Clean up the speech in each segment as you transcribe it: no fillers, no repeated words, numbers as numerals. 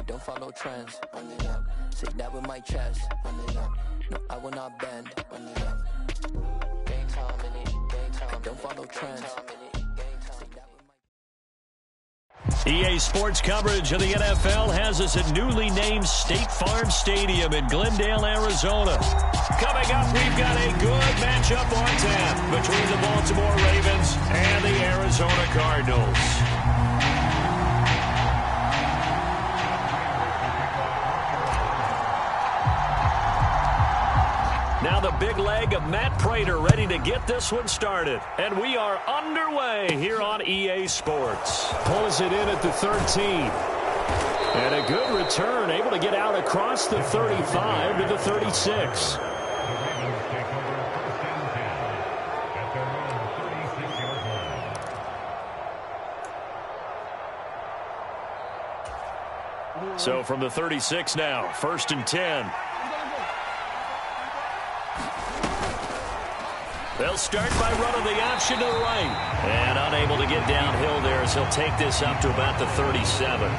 don't follow trends. Run it up. Say that with my chest. Run it up. No, I will not bend. Run it up. Game time in it. Game time. I don't follow trends. EA Sports coverage of the NFL has us at newly named State Farm Stadium in Glendale, Arizona. Coming up, we've got a good matchup on tap between the Baltimore Ravens and the Arizona Cardinals. Now the big leg of Matt Prater ready to get this one started. And we are underway here on EA Sports. Pulls it in at the 13. And a good return, able to get out across the 35 to the 36. So from the 36 now, 1st and 10. They'll start by running the option to the right. And unable to get downhill there as he'll take this up to about the 37.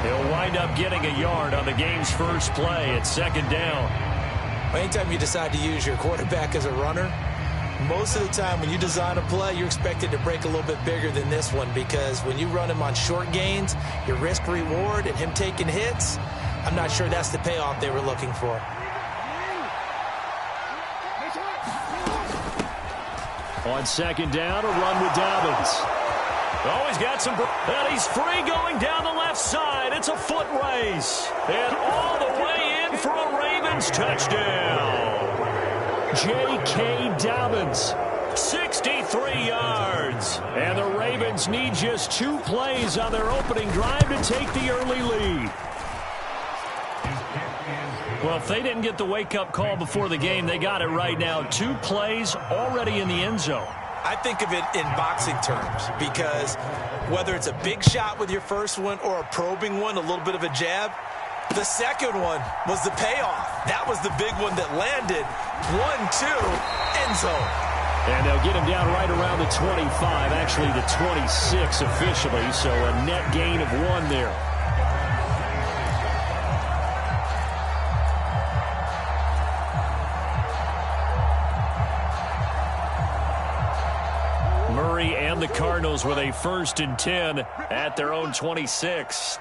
He'll wind up getting a yard on the game's first play at 2nd down. Anytime you decide to use your quarterback as a runner, most of the time when you design a play, you're expected to break a little bit bigger than this one, because when you run him on short gains, your risk-reward and him taking hits, I'm not sure that's the payoff they were looking for. On 2nd down, a run with Dobbins. Oh, he's got some... And he's free going down the left side. It's a foot race. And all the way in for a Ravens touchdown. J.K. Dobbins, 63 yards. And the Ravens need just 2 plays on their opening drive to take the early lead. Well, if they didn't get the wake-up call before the game, they got it right now. 2 plays already in the end zone. I think of it in boxing terms, because whether it's a big shot with your first one or a probing one, a little bit of a jab, the second one was the payoff. That was the big one that landed. 1-2, end zone. And they'll get him down right around the 25, actually the 26 officially, so a net gain of 1 there. Murray and the Cardinals with a 1st and 10 at their own 26.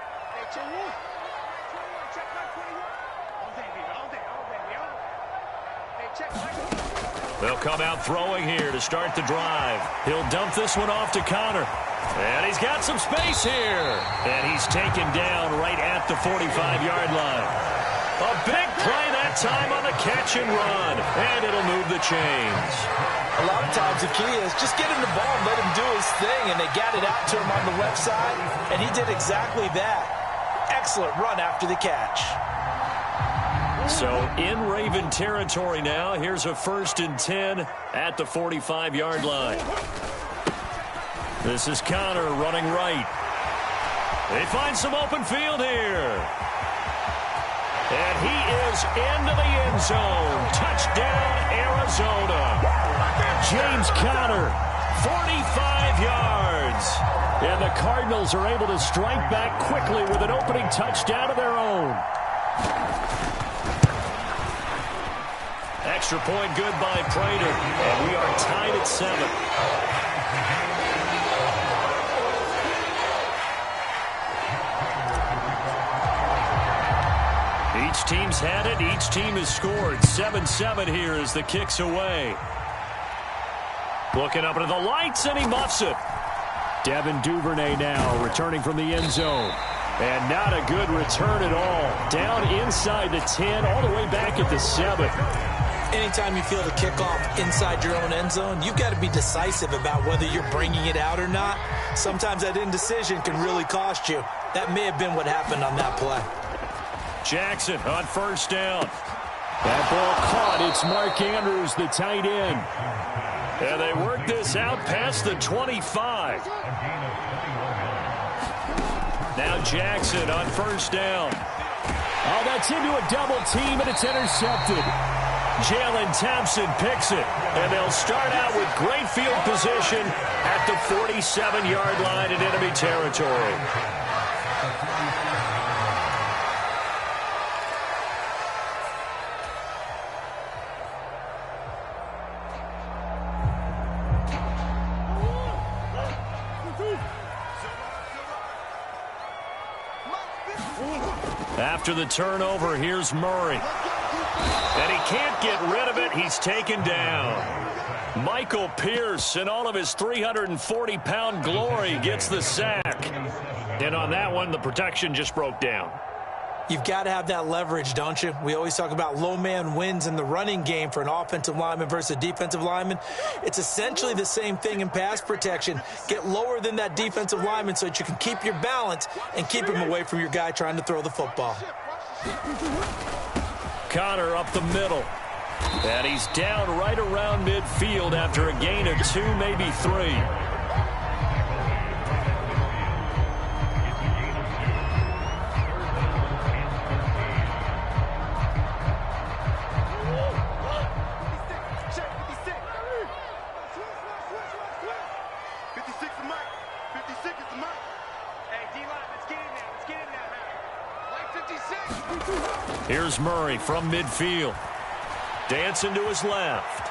They'll come out throwing here to start the drive. He'll dump this one off to Connor. And he's got some space here. And he's taken down right at the 45-yard line. A big play that time on the catch and run. And it'll move the chains. A lot of times the key is just get him the ball and let him do his thing, and they got it out to him on the left side, and he did exactly that. Excellent run after the catch. So in Raven territory now, here's a 1st and 10 at the 45-yard line. This is Connor running right. They find some open field here. And he is into the end zone. Touchdown, Arizona. James Conner, 45 yards. And the Cardinals are able to strike back quickly with an opening touchdown of their own. Extra point good by Prater. And we are tied at 7. Each team's had it. Each team has scored. 7-7 here as the kick's away. Looking up into the lights, and he muffs it. Devin Duvernay now returning from the end zone. And not a good return at all. Down inside the 10, all the way back at the 7. Anytime you feel the kickoff inside your own end zone, you've got to be decisive about whether you're bringing it out or not. Sometimes that indecision can really cost you. That may have been what happened on that play. Jackson on 1st down. That ball caught. It's Mark Andrews, the tight end. And they work this out past the 25. Now Jackson on 1st down. Oh, that's into a double team, and it's intercepted. Jalen Thompson picks it. And they'll start out with great field position at the 47-yard line in enemy territory. After the turnover, here's Murray. And he can't get rid of it. He's taken down. Michael Pierce, in all of his 340-pound glory, gets the sack. And on that one, the protection just broke down. You've got to have that leverage, don't you? We always talk about low man wins in the running game for an offensive lineman versus a defensive lineman. It's essentially the same thing in pass protection. Get lower than that defensive lineman so that you can keep your balance and keep him away from your guy trying to throw the football. Connor up the middle. And he's down right around midfield after a gain of 2, maybe 3. Here's Murray from midfield. Dancing to his left.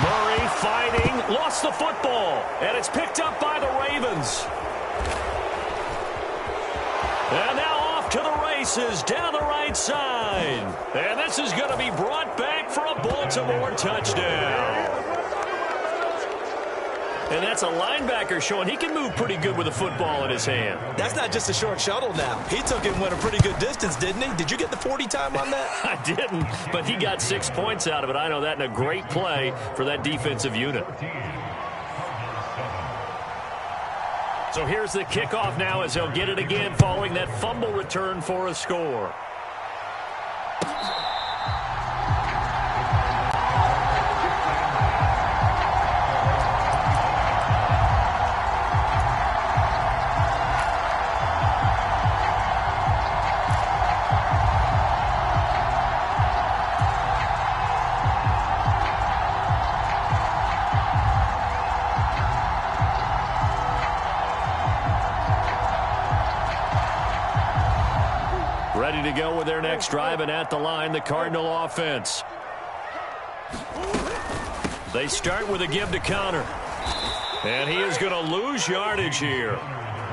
Murray fighting. Lost the football. And it's picked up by the Ravens. And now off to the races down the right side. And this is going to be brought back for a Baltimore touchdown. And that's a linebacker showing he can move pretty good with a football in his hand. That's not just a short shuttle now. He took it and went a pretty good distance, didn't he? Did you get the 40 time on that? I didn't, but he got 6 points out of it. I know that, in a great play for that defensive unit. So here's the kickoff now as they'll get it again following that fumble return for a score. Ready to go with their next drive, and at the line, the Cardinal offense. They start with a give to Connor. And he is going to lose yardage here.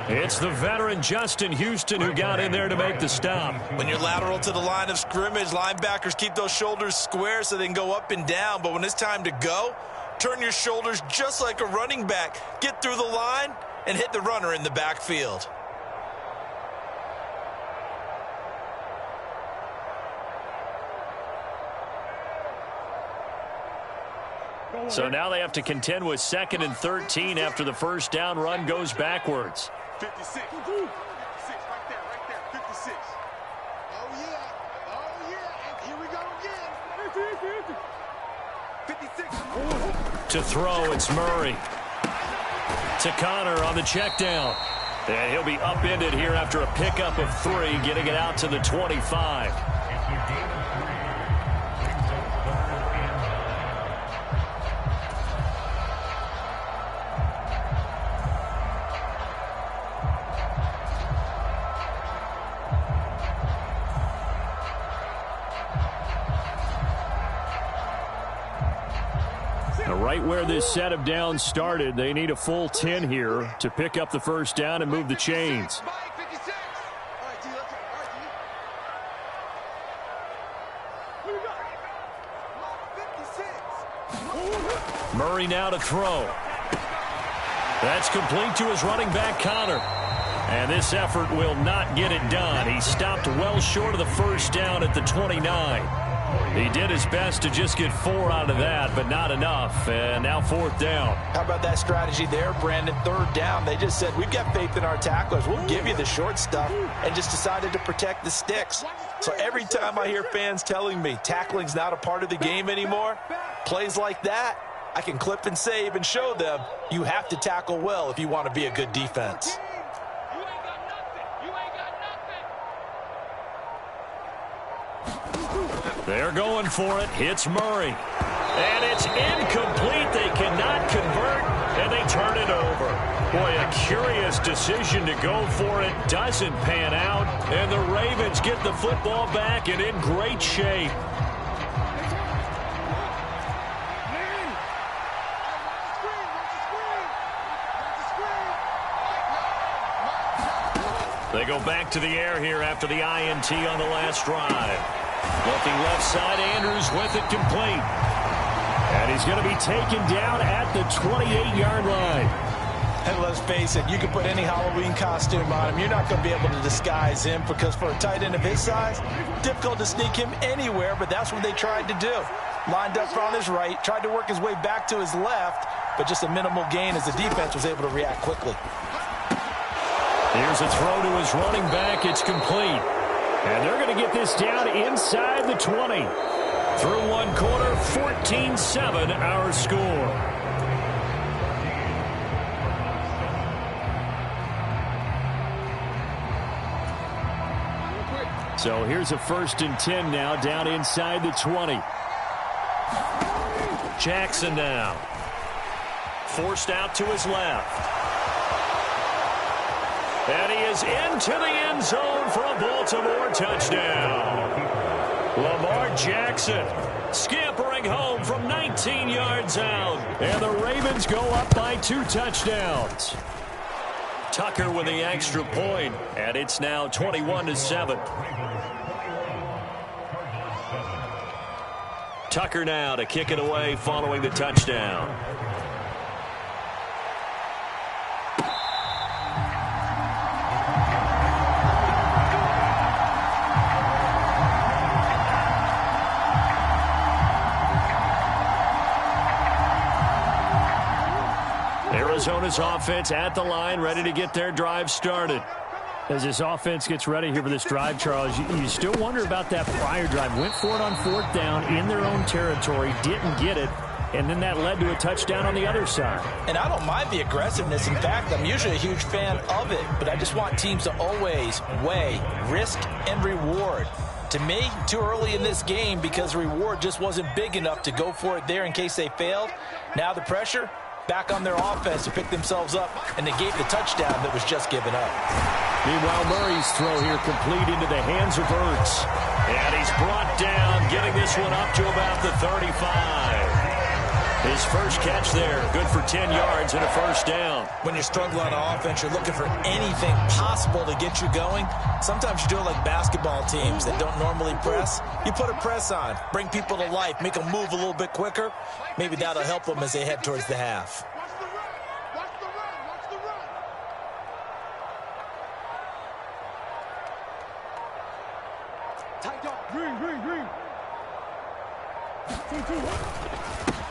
It's the veteran Justin Houston who got in there to make the stop. When you're lateral to the line of scrimmage, linebackers keep those shoulders square so they can go up and down. But when it's time to go, turn your shoulders just like a running back. Get through the line and hit the runner in the backfield. So now they have to contend with 2nd and 13 after the first down run goes backwards. 56. 56 right there, 56. Oh, yeah. And here we go again. 56. To throw, it's Murray. To Connor on the check down. And he'll be upended here after a pickup of 3, getting it out to the 25. Right where this set of downs started, they need a full 10 here to pick up the first down and move the chains. Murray now to throw. That's complete to his running back, Connor. And this effort will not get it done. He stopped well short of the first down at the 29. He did his best to just get 4 out of that, but not enough. And now 4th down. How about that strategy there, Brandon? 3rd down. They just said, we've got faith in our tacklers. We'll give you the short stuff, and just decided to protect the sticks. So every time I hear fans telling me tackling's not a part of the game anymore, plays like that, I can clip and save and show them you have to tackle well if you want to be a good defense. They're going for it. Hits Murray. And it's incomplete. They cannot convert, and they turn it over. Boy, a curious decision to go for it. Doesn't pan out, and the Ravens get the football back and in great shape. They go back to the air here after the INT on the last drive. Looking left side, Andrews with it complete. And he's going to be taken down at the 28-yard line. And let's face it, you can put any Halloween costume on him. You're not going to be able to disguise him because for a tight end of his size, difficult to sneak him anywhere, but that's what they tried to do. Lined up on his right, tried to work his way back to his left, but just a minimal gain as the defense was able to react quickly. Here's a throw to his running back. It's complete. And they're going to get this down inside the 20. Through one quarter, 14-7 our score. So here's a 1st and 10 now, down inside the 20. Jackson now. Forced out to his left. And he is into the end zone for a Baltimore touchdown. Lamar Jackson scampering home from 19 yards out. And the Ravens go up by 2 touchdowns. Tucker with the extra point, and it's now 21-7. Tucker now to kick it away following the touchdown. Arizona's offense at the line, ready to get their drive started. As this offense gets ready here for this drive, Charles, you still wonder about that prior drive. Went for it on 4th down in their own territory, didn't get it, and then that led to a touchdown on the other side. And I don't mind the aggressiveness. In fact, I'm usually a huge fan of it, but I just want teams to always weigh risk and reward. To me, too early in this game because the reward just wasn't big enough to go for it there in case they failed. Now the pressure back on their offense to pick themselves up and negate the touchdown that was just given up. Meanwhile, Murray's throw here complete into the hands of Ertz. And he's brought down, getting this one up to about the 35. His first catch there, good for 10 yards and a 1st down. When you're struggling on offense, you're looking for anything possible to get you going. Sometimes you do it like basketball teams that don't normally press. You put a press on, bring people to life, make them move a little bit quicker. Maybe that'll help them as they head towards the half.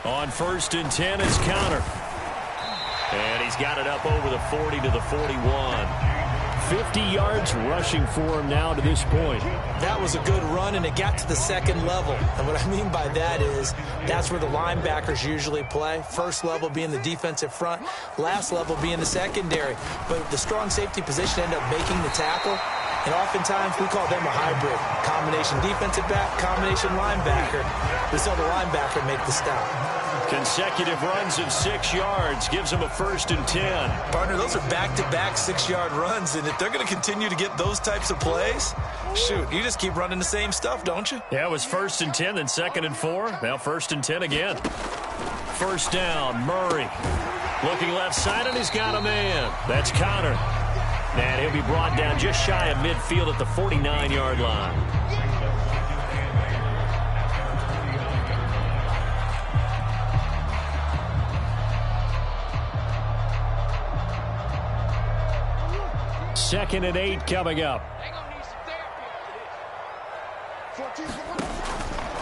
On 1st and 10 is Counter. And he's got it up over the 40 to the 41. 50 yards rushing for him now to this point. That was a good run, and it got to the 2nd level. And what I mean by that is that's where the linebackers usually play. First level being the defensive front, last level being the secondary. But the strong safety position ended up making the tackle. And oftentimes we call them a hybrid. Combination defensive back, combination linebacker. We saw the linebacker make the stop. Consecutive runs of 6 yards gives them a 1st and 10. Partner, those are back-to-back 6-yard runs, and if they're going to continue to get those types of plays, shoot, you just keep running the same stuff, don't you? Yeah, it was 1st and 10, then 2nd and 4. Now 1st and 10 again. 1st down, Murray. Looking left side, and he's got a man. That's Connor. And he'll be brought down just shy of midfield at the 49-yard line. Second and 8 coming up.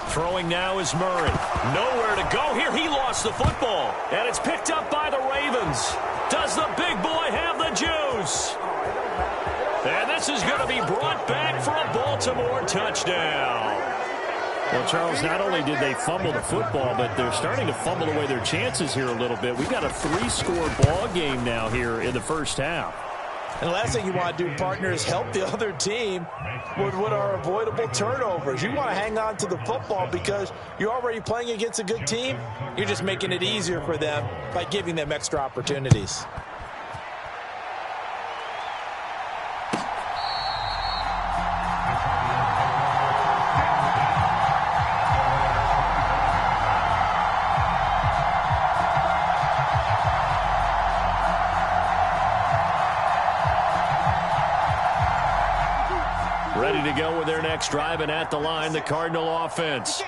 Throwing now is Murray. Nowhere to go here. He lost the football. And it's picked up by the Ravens. Does the big boy have the juice? And this is going to be brought back for a Baltimore touchdown. Well, Charles, not only did they fumble the football, but they're starting to fumble away their chances here a little bit. We've got a 3-score ball game now here in the first half. And the last thing you want to do, partner, is help the other team with what are avoidable turnovers. You want to hang on to the football because you're already playing against a good team. You're just making it easier for them by giving them extra opportunities. Ready to go with their next drive, and at the line, the Cardinal offense.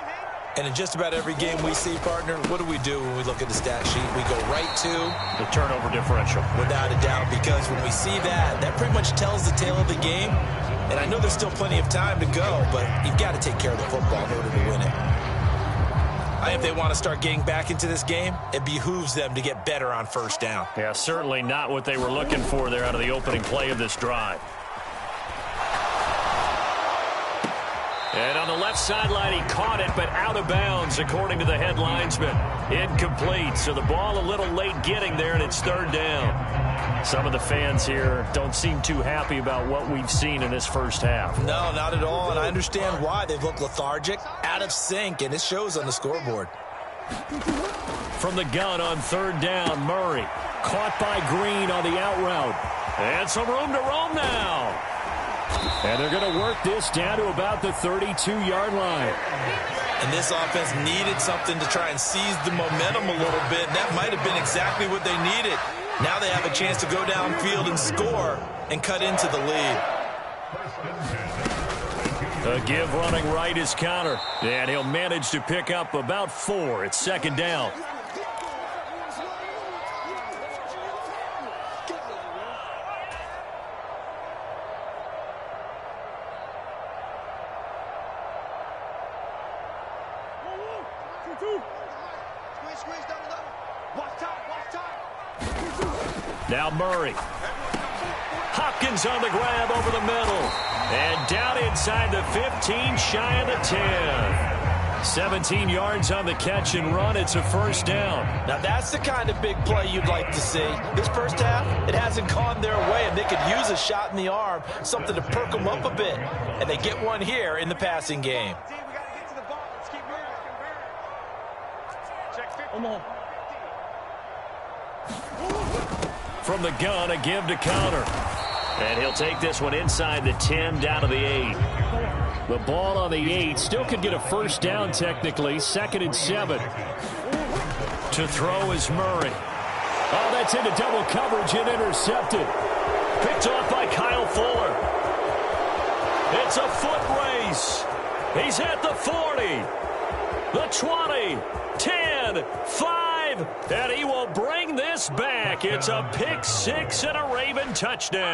And in just about every game we see, partner, what do when we look at the stat sheet? We go right to the turnover differential. Without a doubt, because when we see that pretty much tells the tale of the game. And I know there's still plenty of time to go, but you've got to take care of the football in order to win it. If they want to start getting back into this game, it behooves them to get better on first down. Yeah, certainly not what they were looking for there out of the opening play of this drive. And on the left sideline, he caught it, but out of bounds, according to the head linesman. Incomplete, so the ball a little late getting there, and it's third down. Some of the fans here don't seem too happy about what we've seen in this first half. No, not at all, and I understand why. They've looked lethargic, out of sync, and it shows on the scoreboard. From the gun on third down, Murray. Caught by Green on the out route. And some room to roam now. And they're going to work this down to about the 32-yard line. And this offense needed something to try and seize the momentum a little bit. That might have been exactly what they needed. Now they have a chance to go downfield and score and cut into the lead. A give running right is counter. And he'll manage to pick up about 4. It's second down. Now Murray. Hopkins on the grab over the middle. And down inside the 15, shy of the 10. 17 yards on the catch and run. It's a first down. Now that's the kind of big play you'd like to see. This first half, it hasn't gone their way, and they could use a shot in the arm, something to perk them up a bit. And they get one here in the passing game. From the gun, a give to counter. And he'll take this one inside the 10, down to the 8. The ball on the 8 still could get a first down technically. 2nd and 7. To throw is Murray. Oh, that's into double coverage and intercepted. Picked off by Kyle Fuller. It's a foot race. He's at the 40. The 20. 10, 5, and he will bring this back. It's a pick 6 and a Raven touchdown.